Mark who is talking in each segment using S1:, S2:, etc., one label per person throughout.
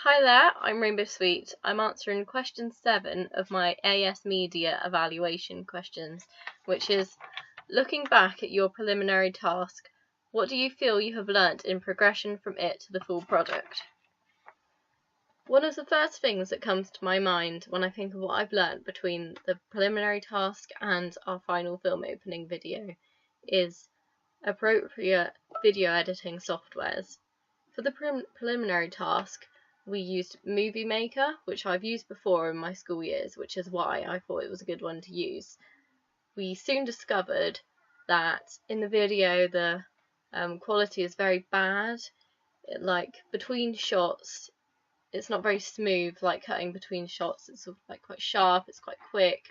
S1: Hi there, I'm Rainbow Sweet. I'm answering question 7 of my AS Media evaluation questions, which is, looking back at your preliminary task, what do you feel you have learnt in progression from it to the full product? One of the first things that comes to my mind when I think of what I've learnt between the preliminary task and our final film opening video is appropriate video editing softwares. For the preliminary task, we used Movie Maker, which I've used before in my school years, which is why I thought it was a good one to use. We soon discovered that in the video the quality is very bad. Between shots, it's not very smooth, like cutting between shots. It's sort of like quite sharp, it's quite quick.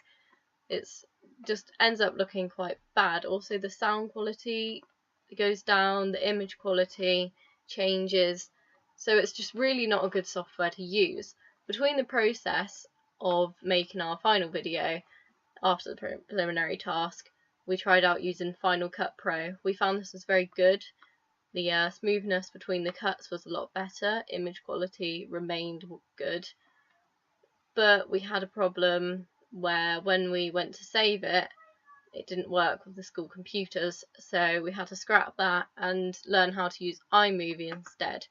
S1: It's just ends up looking quite bad. Also, the sound quality goes down, the image quality changes. So it's just really not a good software to use. Between the process of making our final video after the preliminary task, we tried out using Final Cut Pro. We found this was very good. The smoothness between the cuts was a lot better. Image quality remained good. But we had a problem where when we went to save it, it didn't work with the school computers, so we had to scrap that and learn how to use iMovie instead.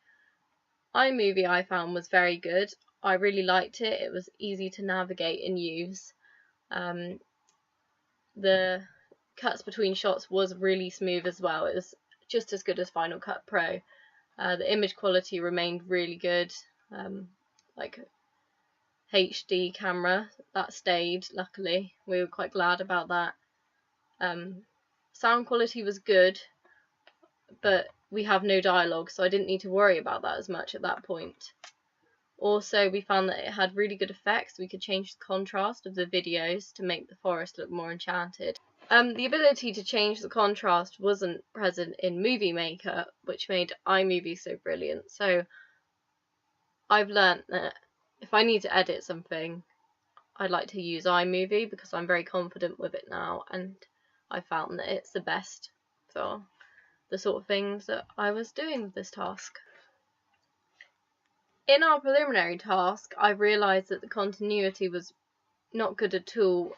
S1: iMovie I found was very good. I really liked it. It was easy to navigate and use. The cuts between shots was really smooth as well. It was just as good as Final Cut Pro. The image quality remained really good. Like HD camera, that stayed, luckily. We were quite glad about that. Sound quality was good, but we have no dialogue, so I didn't need to worry about that as much at that point. Also, we found that it had really good effects. We could change the contrast of the videos to make the forest look more enchanted. The ability to change the contrast wasn't present in Movie Maker, which made iMovie so brilliant. So I've learnt that if I need to edit something, I'd like to use iMovie because I'm very confident with it now, and I found that it's the best for the sort of things that I was doing with this task. In our preliminary task, I realised that the continuity was not good at all.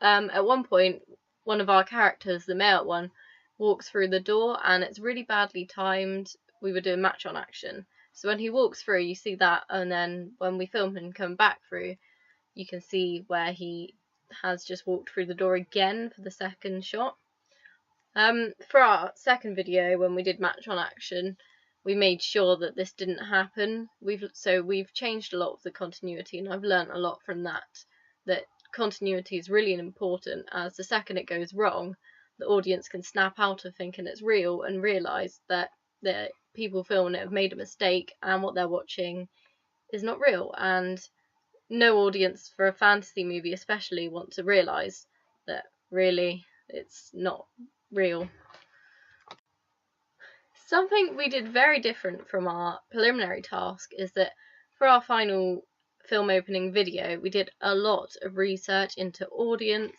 S1: At one point, one of our characters, the male one, walks through the door, and it's really badly timed. We were doing match on action, so when he walks through, you see that, and then when we film him come back through, you can see where he has just walked through the door again for the second shot. For our second video, when we did match on action, we made sure that this didn't happen. We've changed a lot of the continuity, and I've learnt a lot from that continuity is really important, as the second it goes wrong, the audience can snap out of thinking it's real and realise that the people filming it have made a mistake and what they're watching is not real. And no audience for a fantasy movie especially want to realise that really it's not real. Something we did very different from our preliminary task is that for our final film opening video, we did a lot of research into audience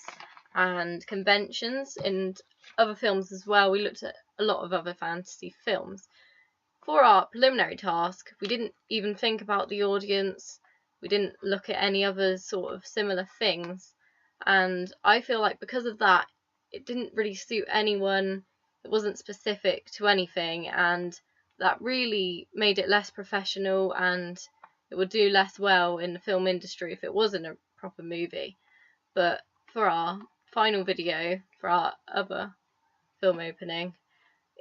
S1: and conventions and other films as well. We looked at a lot of other fantasy films. For our preliminary task, we didn't even think about the audience. We didn't look at any other sort of similar things, and I feel like because of that, it didn't really suit anyone. It wasn't specific to anything, and that really made it less professional, and it would do less well in the film industry if it wasn't a proper movie. But for our final video, for our other film opening,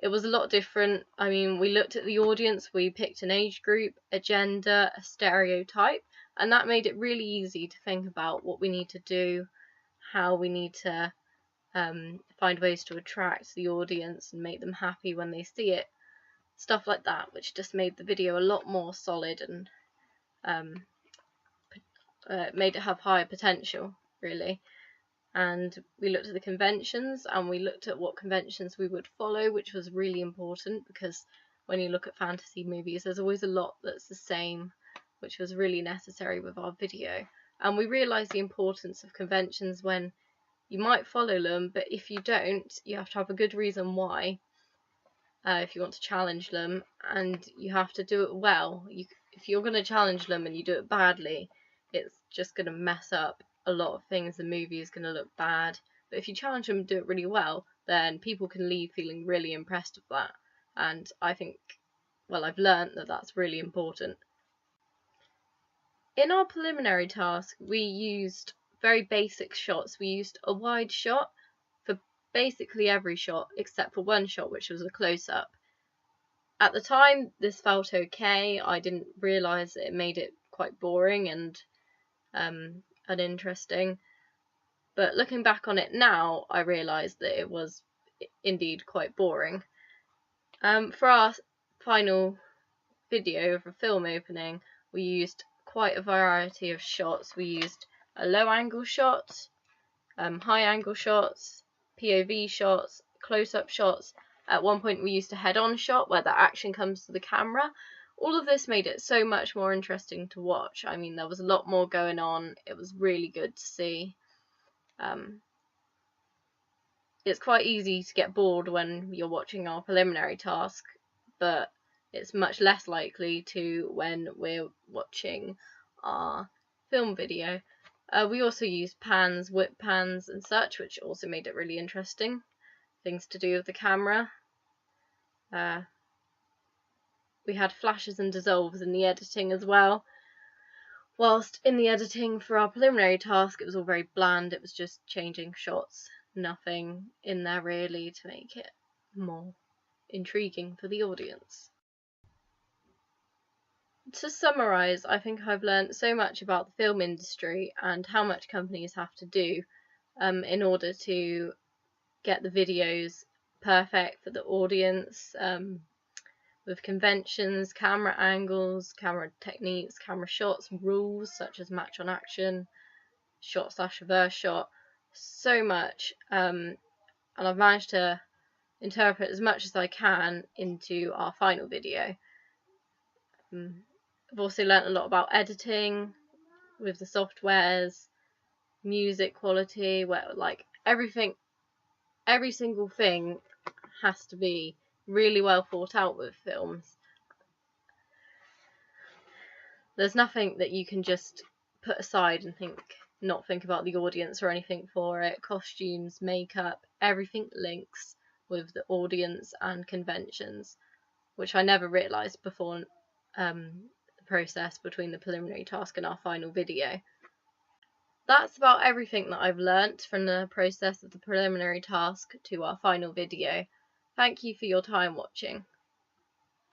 S1: it was a lot different. I mean, we looked at the audience, we picked an age group, a gender, a stereotype, and that made it really easy to think about what we need to do, how we need to find ways to attract the audience and make them happy when they see it. Stuff like that, which just made the video a lot more solid and made it have higher potential, really. And we looked at the conventions, and we looked at what conventions we would follow, which was really important, because when you look at fantasy movies, there's always a lot that's the same, which was really necessary with our video. And we realised the importance of conventions when you might follow them, but if you don't, you have to have a good reason why, if you want to challenge them, and you have to do it well. if you're going to challenge them and you do it badly, it's just going to mess up a lot of things. The movie is going to look bad. But if you challenge them and do it really well, then people can leave feeling really impressed with that. And I think, well, I've learnt that that's really important. In our preliminary task, we used very basic shots. We used a wide shot for basically every shot except for one shot, which was a close-up. At the time, this felt okay. I didn't realise that it made it quite boring and uninteresting. But looking back on it now, I realise that it was indeed quite boring. For our final video of a film opening, we used quite a variety of shots. We used a low angle shot, high angle shots, POV shots, close-up shots. At one point we used a head-on shot where the action comes to the camera. All of this made it so much more interesting to watch. I mean, there was a lot more going on. It was really good to see. It's quite easy to get bored when you're watching our preliminary task, but it's much less likely to when we're watching our film video. We also used pans, whip pans and such, which also made it really interesting. Things to do with the camera. We had flashes and dissolves in the editing as well. Whilst in the editing for our preliminary task, it was all very bland. It was just changing shots, nothing in there really to make it more intriguing for the audience. To summarise, I think I've learnt so much about the film industry and how much companies have to do in order to get the videos perfect for the audience, with conventions, camera angles, camera techniques, camera shots, rules such as match on action, shot/reverse shot, so much, and I've managed to interpret as much as I can into our final video. I've also learnt a lot about editing with the softwares, music quality, where like everything, every single thing has to be really well thought out with films. There's nothing that you can just put aside and not think about the audience or anything for it. Costumes, makeup, everything links with the audience and conventions, which I never realised before the process between the preliminary task and our final video. That's about everything that I've learnt from the process of the preliminary task to our final video. Thank you for your time watching.